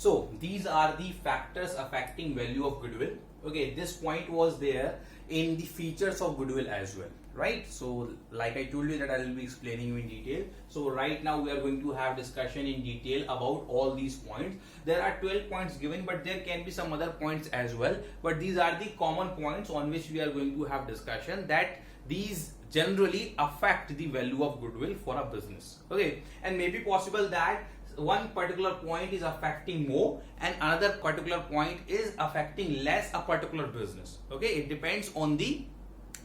So these are the factors affecting value of goodwill. Okay, this point was there in the features of goodwill as well, right? So like I told you that I will be explaining you in detail. So right now we are going to have discussion in detail about all these points. There are 12 points given, but there can be some other points as well. But these are the common points on which we are going to have discussion, that these generally affect the value of goodwill for a business. Okay, and maybe possible that one particular point is affecting more and another particular point is affecting less a particular business. Okay, it depends on the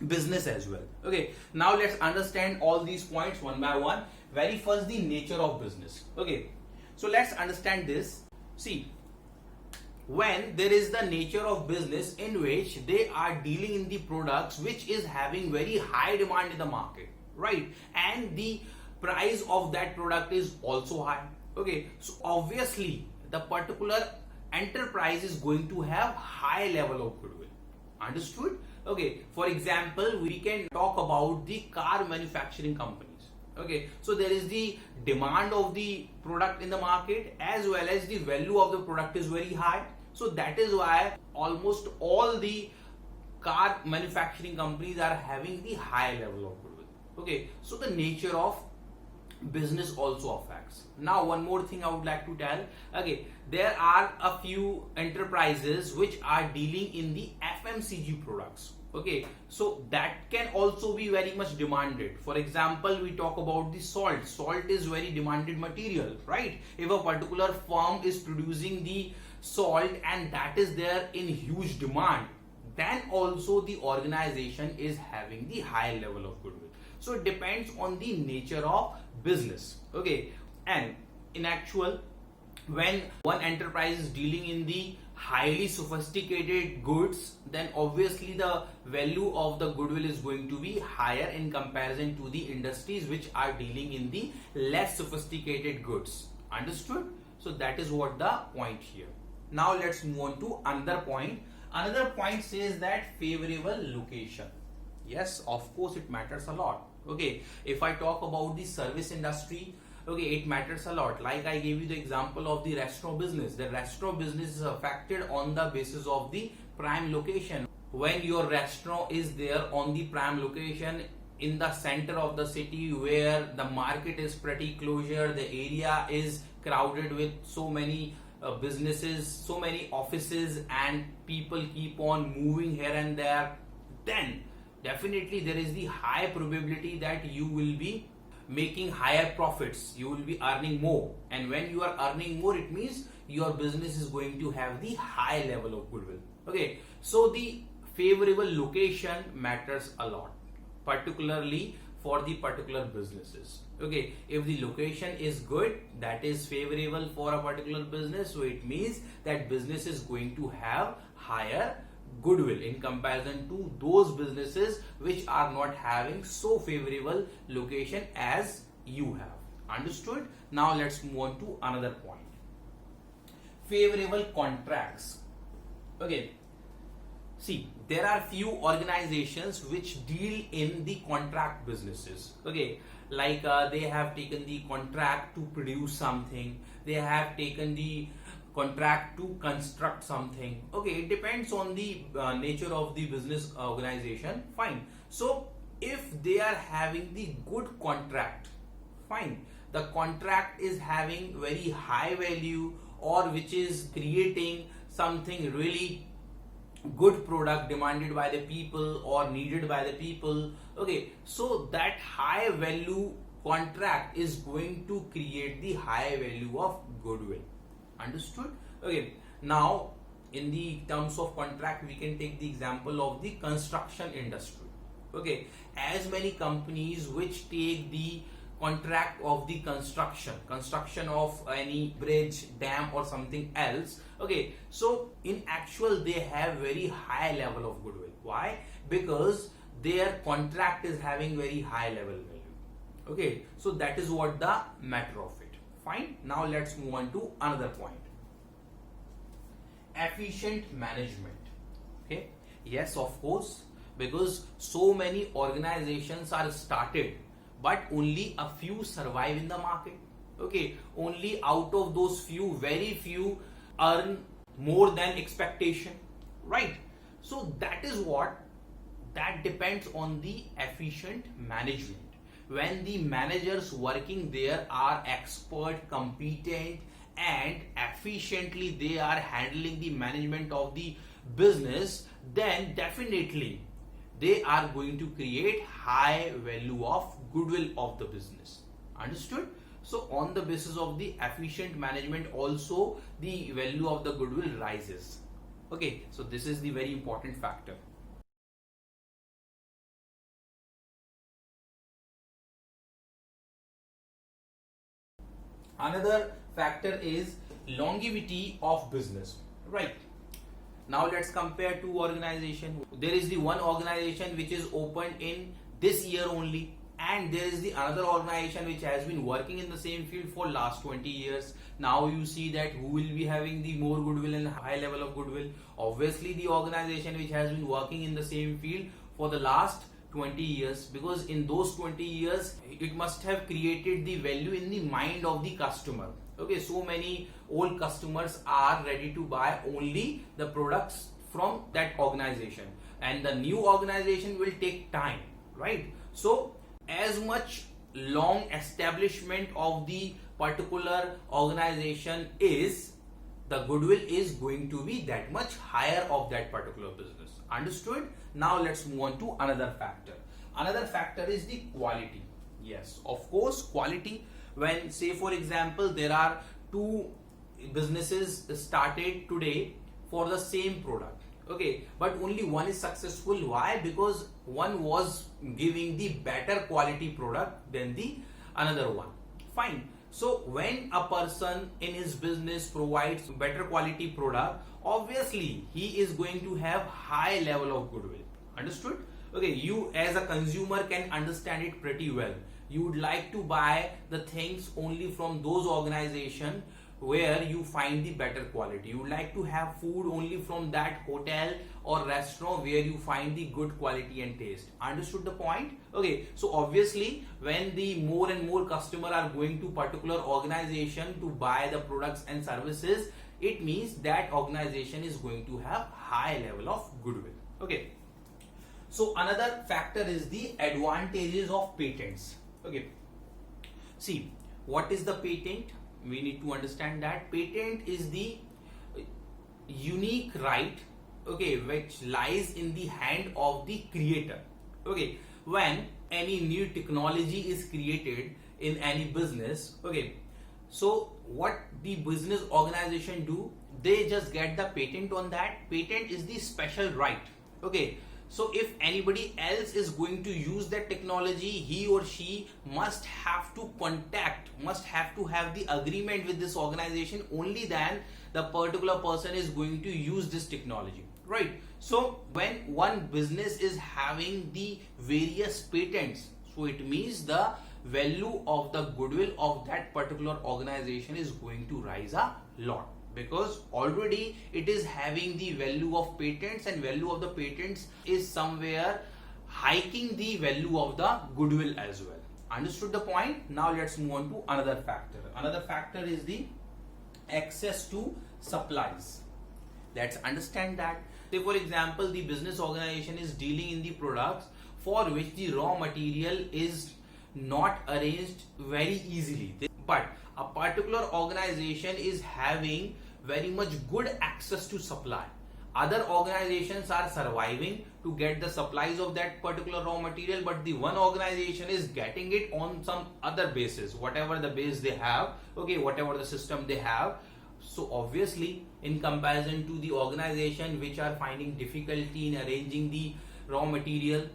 business as well. Okay, now let's understand all these points one by one. Very first, the nature of business. Okay, so let's understand this. See, when there is the nature of business in which they are dealing in the products which is having very high demand in the market, right, and the price of that product is also high. Okay, so obviously the particular enterprise is going to have high level of goodwill. Understood? Okay, for example, we can talk about the car manufacturing companies. Okay, so there is the demand of the product in the market as well as the value of the product is very high. So that is why almost all the car manufacturing companies are having the high level of goodwill. Okay, so the nature of business also affects. Now one more thing I would like to tell. Okay, there are a few enterprises which are dealing in the FMCG products. Okay, so that can also be very much demanded. For example, we talk about the salt. Salt is very demanded material, right? If a particular firm is producing the salt and that is there in huge demand, then also the organization is having the high level of goodwill. So it depends on the nature of business. Okay, and in actual, when one enterprise is dealing in the highly sophisticated goods, then obviously the value of the goodwill is going to be higher in comparison to the industries which are dealing in the less sophisticated goods. Understood? So that is what the point here. Now let's move on to another point. Another point says that favorable location. Yes, of course it matters a lot. Okay, if I talk about the service industry, okay, it matters a lot. Like I gave you the example of the restaurant business. The restaurant business is affected on the basis of the prime location. When your restaurant is there on the prime location in the center of the city where the market is pretty closure, the area is crowded with so many businesses, so many offices, and people keep on moving here and there, then definitely there is the high probability that you will be making higher profits, you will be earning more, and when you are earning more, it means your business is going to have the high level of goodwill. Okay, so the favorable location matters a lot, particularly for the particular businesses. Okay, if the location is good, that is favorable for a particular business, so it means that business is going to have higher goodwill in comparison to those businesses which are not having so favorable location as you have. Understood? Now let's move on to another point. Favorable contracts. Okay, see, there are few organizations which deal in the contract businesses. Okay, like they have taken the contract to produce something, they have taken the contract to construct something. Okay, it depends on the nature of the business organization. Fine. So if they are having the good contract, fine, the contract is having very high value or which is creating something really good product demanded by the people or needed by the people. Okay, so that high value contract is going to create the high value of goodwill. Understood? Okay, now in the terms of contract, we can take the example of the construction industry. Okay, as many companies which take the contract of the construction of any bridge, dam or something else. Okay, so in actual they have very high level of goodwill. Why? Because their contract is having very high level value. Okay, so that is what the matter of it. Fine. Now let's move on to another point. Efficient management. Okay, yes, of course, because so many organizations are started but only a few survive in the market. Okay, only out of those few, very few earn more than expectation, right? So that depends on the efficient management. When the managers working there are expert, competent, and efficiently they are handling the management of the business, then definitely they are going to create high value of goodwill of the business. Understood? So on the basis of the efficient management also the value of the goodwill rises. Okay, so this is the very important factor. Another factor is longevity of business, right? Now let's compare two organizations. There is the one organization which is opened in this year only, and there is the another organization which has been working in the same field for last 20 years. Now you see that who will be having the more goodwill and high level of goodwill? Obviously the organization which has been working in the same field for the last 20 years, because in those 20 years it must have created the value in the mind of the customer. Okay, so many old customers are ready to buy only the products from that organization, and the new organization will take time, right? So as much long establishment of the particular organization is, the goodwill is going to be that much higher of that particular business. Understood? Now let's move on to another factor. Another factor is the quality. Yes, of course, quality. When, say for example, there are two businesses started today for the same product, okay, but only one is successful. Why? Because one was giving the better quality product than the another one. Fine. So when a person in his business provides better quality product, obviously he is going to have high level of goodwill. Understood? Okay, you as a consumer can understand it pretty well. You would like to buy the things only from those organizations where you find the better quality. You would like to have food only from that hotel or restaurant where you find the good quality and taste. Understood the point? Okay, so obviously when the more and more customers are going to particular organization to buy the products and services, it means that organization is going to have high level of goodwill. Okay, so another factor is the advantages of patents. Okay, see, what is the patent? We need to understand that patent is the unique right, okay, which lies in the hand of the creator. Okay, when any new technology is created in any business, okay, so what the business organization do, they just get the patent on that. Patent is the special right. Okay, so if anybody else is going to use that technology, he or she must have to have the agreement with this organization, only then the particular person is going to use this technology, right? So when one business is having the various patents, so it means the value of the goodwill of that particular organization is going to rise a lot, because already it is having the value of patents, and value of the patents is somewhere hiking the value of the goodwill as well. Understood the point? Now let's move on to another factor. Another factor is the access to supplies. Let's understand that. Say for example, the business organization is dealing in the products for which the raw material is not arranged very easily, but a particular organization is having very much good access to supply. Other organizations are surviving to get the supplies of that particular raw material, but the one organization is getting it on some other basis, whatever the base they have, okay, whatever the system they have. So obviously in comparison to the organization which are finding difficulty in arranging the raw material,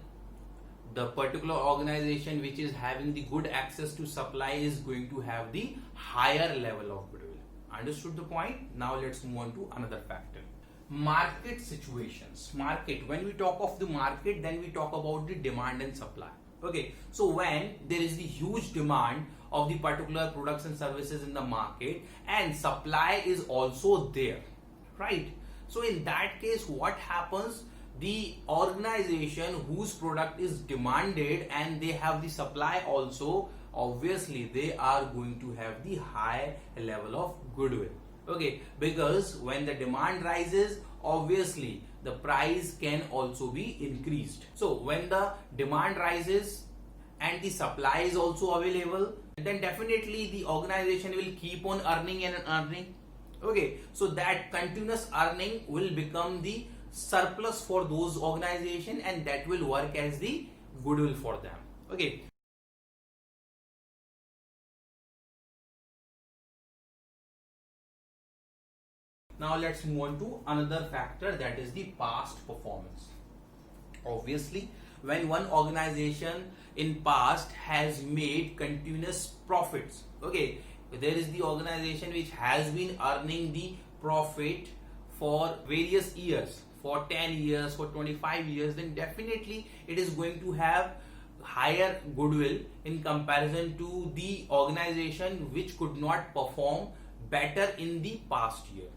the particular organization which is having the good access to supply is going to have the higher level of goodwill. Understood the point? Now let's move on to another factor. Market situations. Market. When we talk of the market, then we talk about the demand and supply. Okay, so when there is the huge demand of the particular products and services in the market, and supply is also there, right? So in that case, what happens? The organization whose product is demanded and they have the supply also, obviously they are going to have the high level of goodwill. Okay, because when the demand rises, obviously the price can also be increased. So when the demand rises and the supply is also available, then definitely the organization will keep on earning and earning. Okay, so that continuous earning will become the surplus for those organization, and that will work as the goodwill for them. Okay. Now let's move on to another factor, that is the past performance. Obviously, when one organization in past has made continuous profits, okay, there is the organization which has been earning the profit for various years, for 10 years, for 25 years, then definitely it is going to have higher goodwill in comparison to the organization which could not perform better in the past year.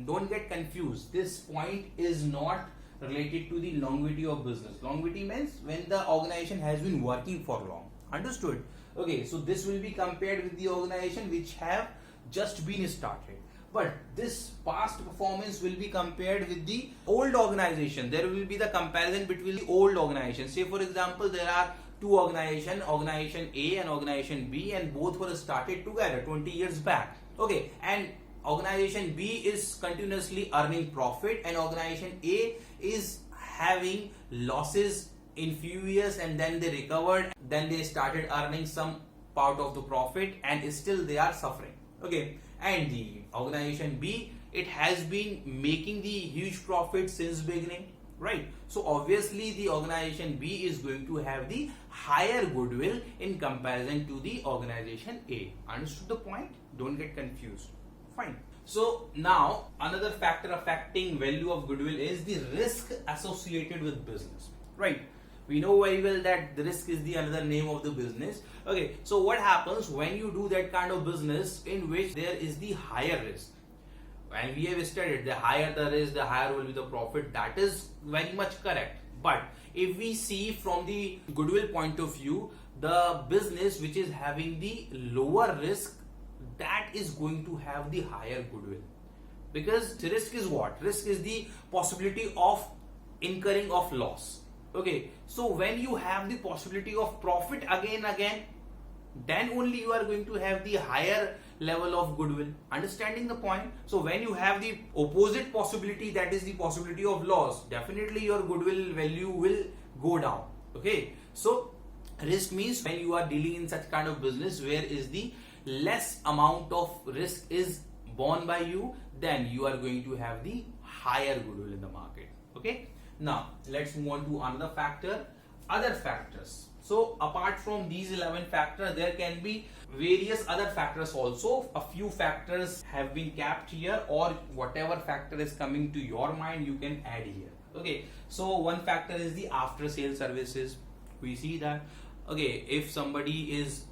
Don't get confused. This point is not related to the longevity of business. Longevity means when the organization has been working for long. Understood? Okay, so this will be compared with the organization which have just been started. But this past performance will be compared with the old organization. There will be the comparison between the old organization. Say for example, there are two organizations, organization A and organization B, and both were started together 20 years back. Okay, and organization B is continuously earning profit and organization A is having losses in few years, and then they recovered, then they started earning some part of the profit, and still they are suffering. Okay, and the organization B, it has been making the huge profit since beginning, right? So obviously the organization B is going to have the higher goodwill in comparison to the organization A. Understood the point? Don't get confused. Fine. So now another factor affecting value of goodwill is the risk associated with business, right? We know very well that the risk is the another name of the business. Okay, so what happens when you do that kind of business in which there is the higher risk? And we have studied the higher the risk, the higher will be the profit. That is very much correct. But if we see from the goodwill point of view, the business which is having the lower risk, that is going to have the higher goodwill, because the risk is what? Risk is the possibility of incurring of loss. Okay, so when you have the possibility of profit again, then only you are going to have the higher level of goodwill. Understanding the point? So when you have the opposite possibility, that is the possibility of loss, definitely your goodwill value will go down. Okay, so risk means when you are dealing in such kind of business where is the less amount of risk is borne by you, then you are going to have the higher goodwill in the market. Okay, now let's move on to another factor, other factors. So apart from these 11 factors, there can be various other factors also. A few factors have been capped here, or whatever factor is coming to your mind you can add here. Okay, so one factor is the after sale services. We see that, okay, if somebody is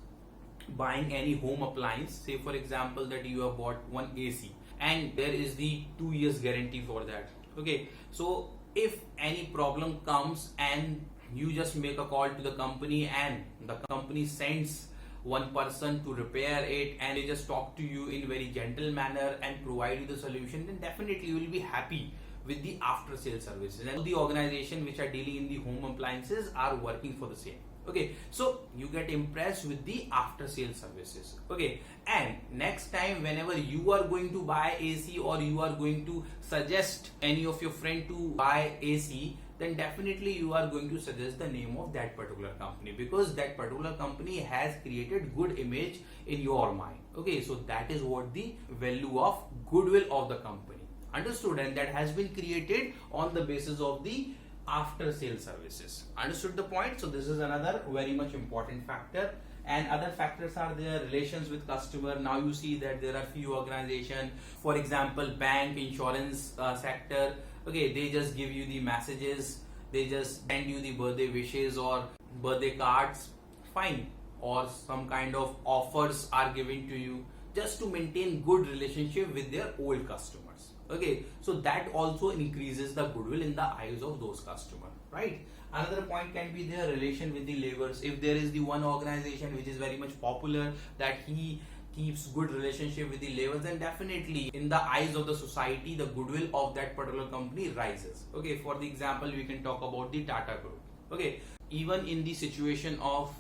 buying any home appliance, say for example that you have bought one AC and there is the 2 years guarantee for that. Okay, so if any problem comes and you just make a call to the company and the company sends one person to repair it and they just talk to you in very gentle manner and provide you the solution, then definitely you will be happy with the after sale services, and the organization which are dealing in the home appliances are working for the same. Okay, so you get impressed with the after sale services. Okay, and next time whenever you are going to buy AC or you are going to suggest any of your friend to buy AC, then definitely you are going to suggest the name of that particular company, because that particular company has created good image in your mind. Okay, so that is what the value of goodwill of the company. Understood? And that has been created on the basis of the after sale services. Understood the point? So this is another very much important factor. And other factors are their relations with customer. Now you see that there are few organizations, for example bank, insurance sector. Okay, they just give you the messages, they just send you the birthday wishes or birthday cards, fine, or some kind of offers are given to you just to maintain good relationship with their old customers. Okay, so that also increases the goodwill in the eyes of those customers, right? Another point can be their relation with the laborers. If there is the one organization which is very much popular, that he keeps good relationship with the labels, then definitely in the eyes of the society the goodwill of that particular company rises. Okay, for the example we can talk about the Tata Group. Okay, even in the situation of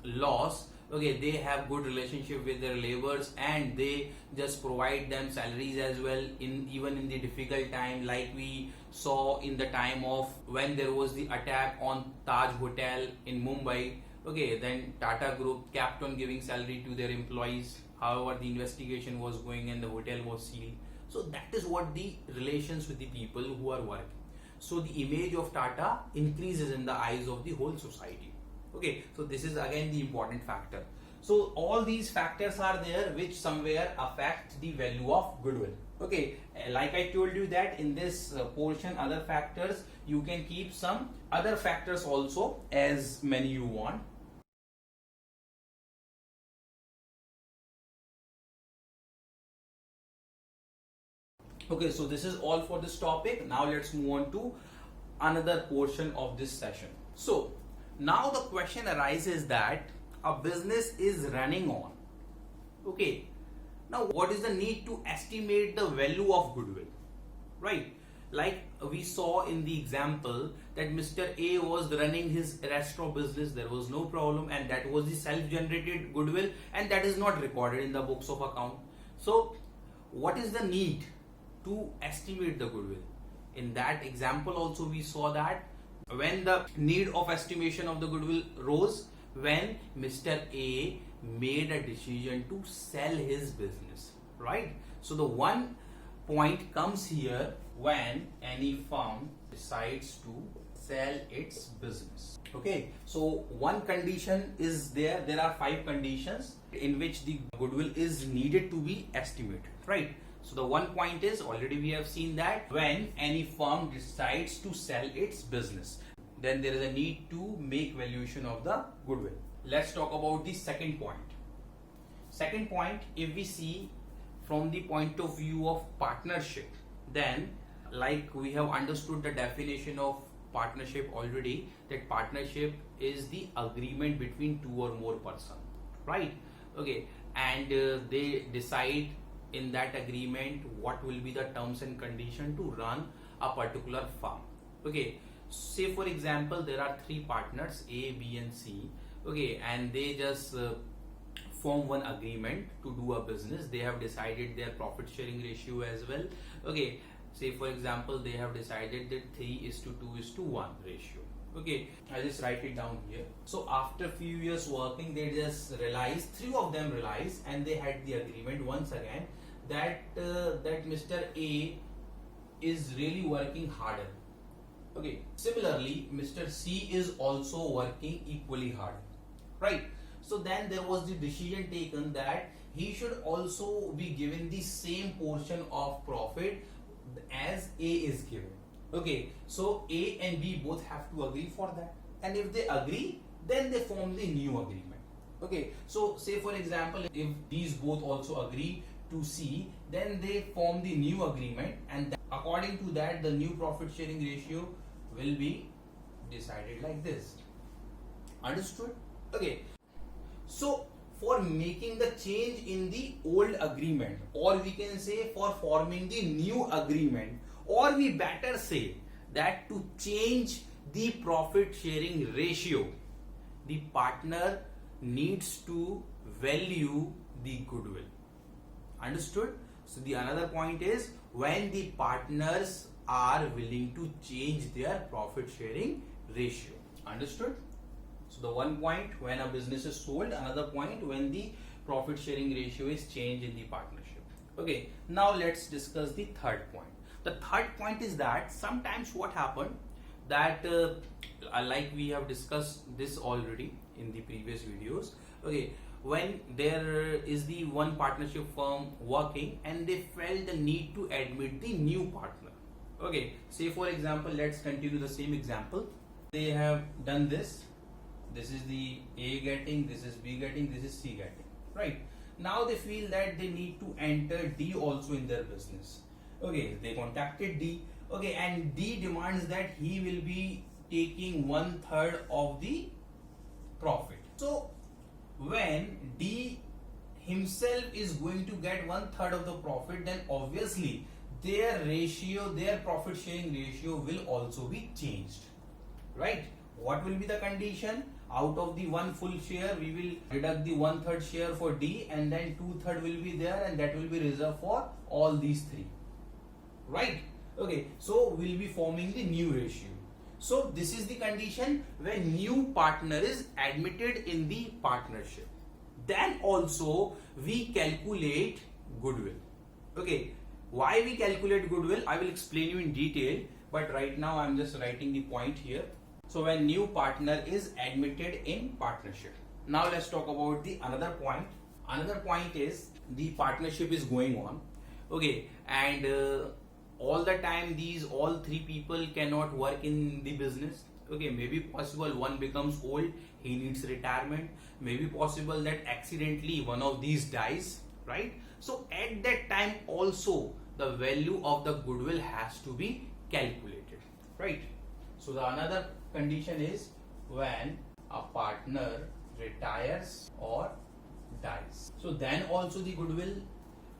loss, okay, they have good relationship with their laborers and they just provide them salaries as well in even in the difficult time, like we saw in the time of when there was the attack on Taj Hotel in Mumbai. Okay, then Tata Group kept on giving salary to their employees. However, the investigation was going and the hotel was sealed. So that is what the relations with the people who are working. So the image of Tata increases in the eyes of the whole society. Okay, so this is again the important factor. So all these factors are there which somewhere affect the value of goodwill. Okay, like I told you that in this portion, other factors, you can keep some other factors also as many you want. Okay, so this is all for this topic. Now let's move on to another portion of this session. So now the question arises that a business is running on. Okay, now what is the need to estimate the value of goodwill? Right, like we saw in the example that Mr. A was running his restaurant business, there was no problem, and that was the self-generated goodwill, and that is not recorded in the books of account. So what is the need to estimate the goodwill? In that example also we saw that when the need of estimation of the goodwill rose when Mr. A made a decision to sell his business, right? So the one point comes here when any firm decides to sell its business. Okay, so one condition is there are 5 conditions in which the goodwill is needed to be estimated, right? So the one point is, already we have seen that when any firm decides to sell its business, then there is a need to make valuation of the goodwill. Let's talk about the second point. Second point, if we see from the point of view of partnership, then like we have understood the definition of partnership already, that partnership is the agreement between 2 or more persons, right? Okay, and they decide in that agreement what will be the terms and condition to run a particular firm. Okay, say for example there are 3 partners A, B and C. Okay, and they just form one agreement to do a business. They have decided their profit sharing ratio as well. Okay, say for example they have decided that 3:2:1 ratio. Okay, I just write it down here. So after few years working, they just realized, 3 of them realized, and they had the agreement once again that that Mr. A is really working harder. Okay, similarly Mr. C is also working equally hard, right? So then there was the decision taken that he should also be given the same portion of profit as A is given. Okay, so A and B both have to agree for that, and if they agree, then they form the new agreement. Okay, so say for example if these both also agree to C, then they form the new agreement, and according to that the new profit sharing ratio will be decided like this. Understood? Okay, so for making the change in the old agreement, or we can say for forming the new agreement, or we better say that to change the profit sharing ratio, the partner needs to value the goodwill. Understood? So the another point is when the partners are willing to change their profit sharing ratio. Understood? So the one point when a business is sold, another point when the profit sharing ratio is changed in the partnership. Okay, now let's discuss the third point. The third point is that sometimes what happened that like we have discussed this already in the previous videos. Okay, when there is the one partnership firm working and they felt the need to admit the new partner. Okay, say for example, let's continue the same example. They have done this. This is the A getting, this is B getting, this is C getting, right? Now they feel that they need to enter D also in their business. Okay, they contacted D. Okay, and D demands that he will be taking 1/3 of the profit. So when D himself is going to get 1/3 of the profit, then obviously their ratio, their profit sharing ratio will also be changed, right? What will be the condition? Out of the 1 full share, we will deduct the 1/3 share for D, and then 2/3 will be there, and that will be reserved for all these three, right? Okay, so we'll be forming the new ratio. So this is the condition when new partner is admitted in the partnership. Then also we calculate goodwill. Okay, why we calculate goodwill, I will explain you in detail, but right now I'm just writing the point here. So when new partner is admitted in partnership. Now let's talk about the another point. Another point is the partnership is going on. Okay, and all the time these all three people cannot work in the business. Okay, maybe possible one becomes old, he needs retirement. Maybe possible that accidentally one of these dies, right? So at that time also the value of the goodwill has to be calculated, right? So the another condition is when a partner retires or dies. So then also the goodwill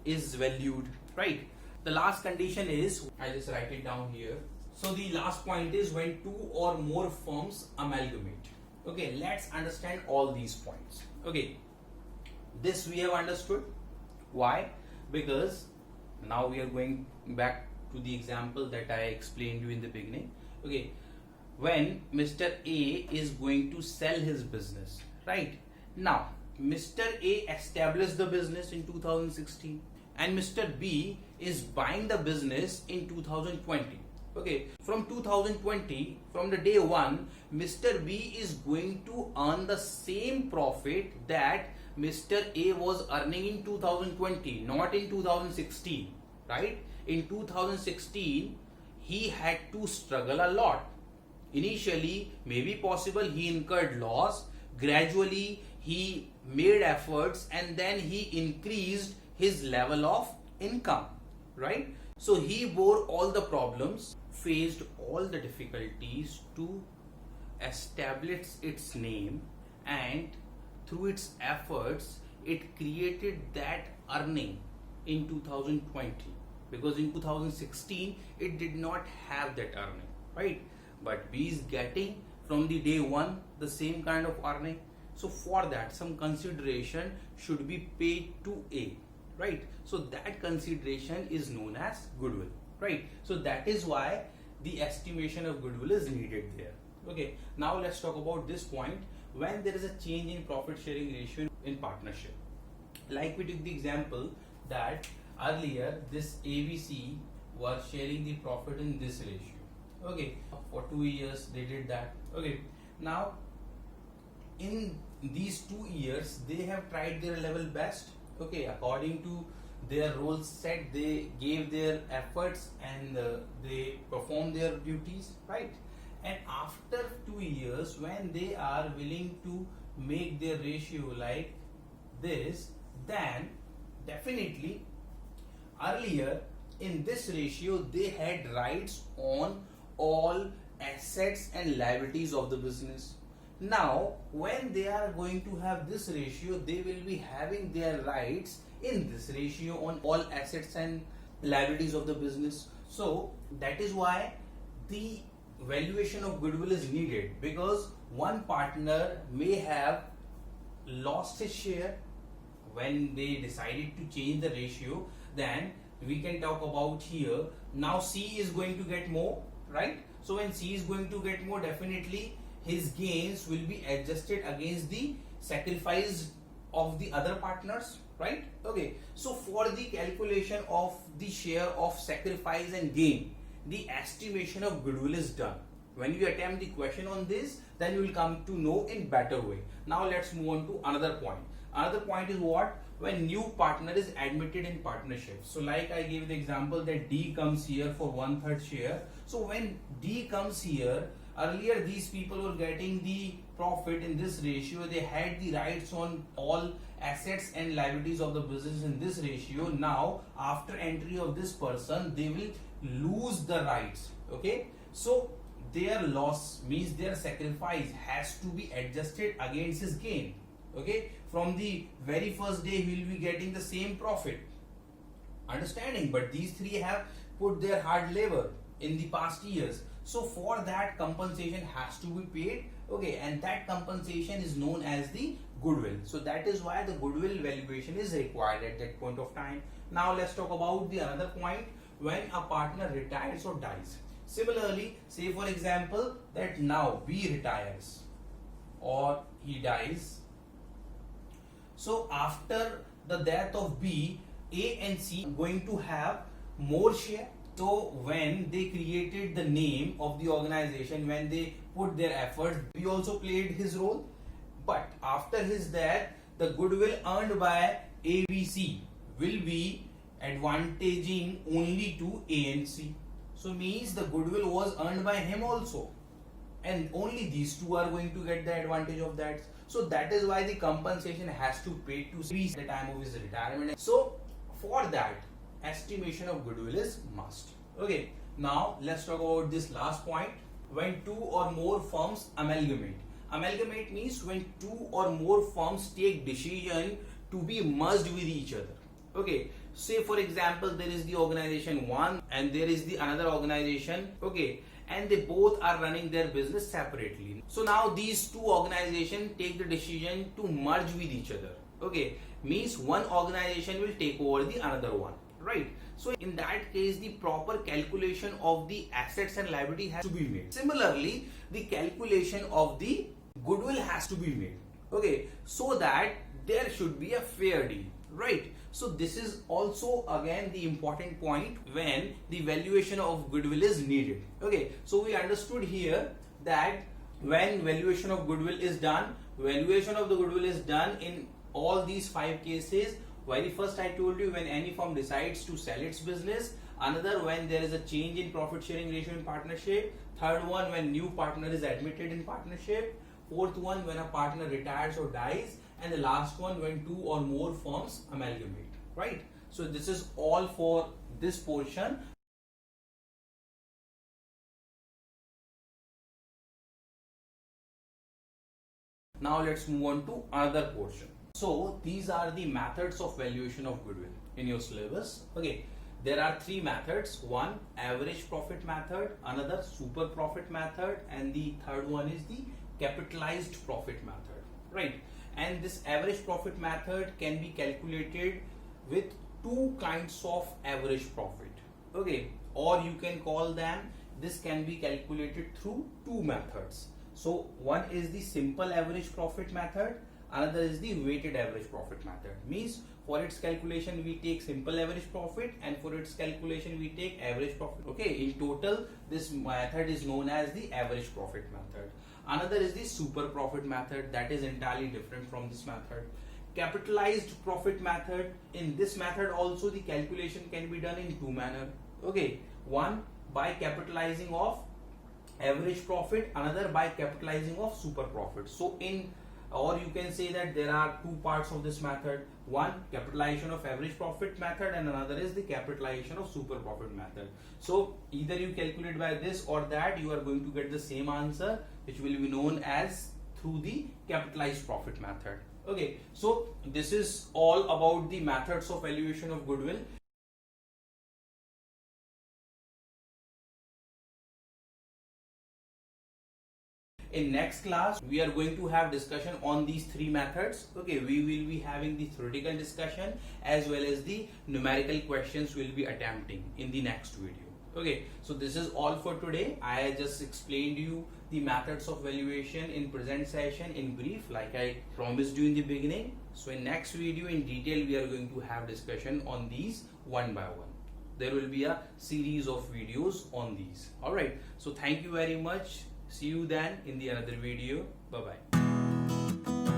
is valued, right? The last condition is, I just write it down here. So the last point is when two or more firms amalgamate. Okay, let's understand all these points. Okay, this we have understood. Why? Because now we are going back to the example that I explained you in the beginning. Okay, when Mr. A is going to sell his business, right? Now, Mr. A established the business in 2016 and Mr. B is buying the business in 2020. Okay, from 2020, from the day one, Mr. B is going to earn the same profit that Mr. A was earning in 2020, not in 2016, right? In 2016, he had to struggle a lot. Initially, maybe possible he incurred loss. Gradually, he made efforts and then he increased his level of income, right? So he bore all the problems, faced all the difficulties to establish its name, and through its efforts it created that earning in 2020, because in 2016 it did not have that earning, right? But B is getting from the day one the same kind of earning. So for that some consideration should be paid to A, right? So that consideration is known as goodwill, right? So that is why the estimation of goodwill is needed there. Okay, now let's talk about this point when there is a change in profit sharing ratio in partnership. Like we took the example that earlier this ABC was sharing the profit in this ratio. Okay, for 2 years they did that. Okay, now in these 2 years they have tried their level best. Okay, according to their roles set, they gave their efforts and they performed their duties, right? And after 2 years, when they are willing to make their ratio like this, then definitely earlier in this ratio they had rights on all assets and liabilities of the business. Now when they are going to have this ratio, they will be having their rights in this ratio on all assets and liabilities of the business. So that is why the valuation of goodwill is needed, because one partner may have lost his share when they decided to change the ratio. Then we can talk about here, now C is going to get more, right? So when C is going to get more, definitely his gains will be adjusted against the sacrifice of the other partners, right? Okay, so for the calculation of the share of sacrifice and gain, the estimation of goodwill is done. When you attempt the question on this, then you will come to know in better way. Now let's move on to another point. Another point is what? When new partner is admitted in partnership. So like I gave the example that D comes here for 1/3 share. So when D comes here, earlier these people were getting the profit in this ratio. They had the rights on all assets and liabilities of the business in this ratio. Now after entry of this person, they will lose the rights. Okay, so their loss means their sacrifice has to be adjusted against his gain, Okay, from the very first day he will be getting the same profit. Understanding? But these three have put their hard labor in the past years. So for that, compensation has to be paid. Okay, and that compensation is known as the goodwill. So that is why the goodwill valuation is required at that point of time. Now let's talk about the another point, when a partner retires or dies. Similarly, say for example that now B retires or he dies. So after the death of B, A and C are going to have more share. So when they created the name of the organization, when they put their efforts, B also played his role. But after his death, the goodwill earned by ABC will be advantaging only to A and C. So means the goodwill was earned by him also, and only these two are going to get the advantage of that. So that is why the compensation has to pay to C at the time of his retirement. So for that, estimation of goodwill is must. Okay, now let's talk about this last point, when two or more firms amalgamate. Amalgamate means when two or more firms take decision to be merged with each other. Okay, say for example there is the organization 1 and there is the another organization. Okay, and they both are running their business separately. So now these two organizations take the decision to merge with each other. Okay, means one organization will take over the another one, right? So in that case, the proper calculation of the assets and liability has to be made. Similarly, the calculation of the goodwill has to be made. Okay, so that there should be a fair deal, right? So this is also again the important point when the valuation of goodwill is needed. Okay, so we understood here that when valuation of goodwill is done, valuation of the goodwill is done in all these 5 cases. Very first I told you, when any firm decides to sell its business. Another, when there is a change in profit sharing ratio in partnership. Third one, when new partner is admitted in partnership. Fourth one, when a partner retires or dies. And the last one, when two or more firms amalgamate, right? So this is all for this portion. Now let's move on to another portion. So these are the methods of valuation of goodwill in your syllabus. Okay, there are 3 methods. One, average profit method, another super profit method, and the third one is the capitalized profit method, right? And this average profit method can be calculated with 2 kinds of average profit. Okay, or you can call them, this can be calculated through 2 methods. So one is the simple average profit method, another is the weighted average profit method. Means for its calculation we take simple average profit, and for its calculation we take average profit. Okay, in total this method is known as the average profit method. Another is the super profit method, that is entirely different from this method. Capitalized profit method, in this method also the calculation can be done in 2 manner. Okay, one by capitalizing of average profit, another by capitalizing of super profit. So or you can say that there are 2 parts of this method. One, capitalization of average profit method, and another is the capitalization of super profit method. So either you calculate by this or that, you are going to get the same answer, which will be known as through the capitalized profit method. Okay, so this is all about the methods of valuation of goodwill. In next class, we are going to have discussion on these 3 methods. Okay, we will be having the theoretical discussion as well as the numerical questions we'll be attempting in the next video. Okay, so this is all for today. I just explained you the methods of valuation in present session in brief, like I promised you in the beginning. So in next video in detail, we are going to have discussion on these one by one. There will be a series of videos on these. All right, so thank you very much. See you then in the another video. Bye bye.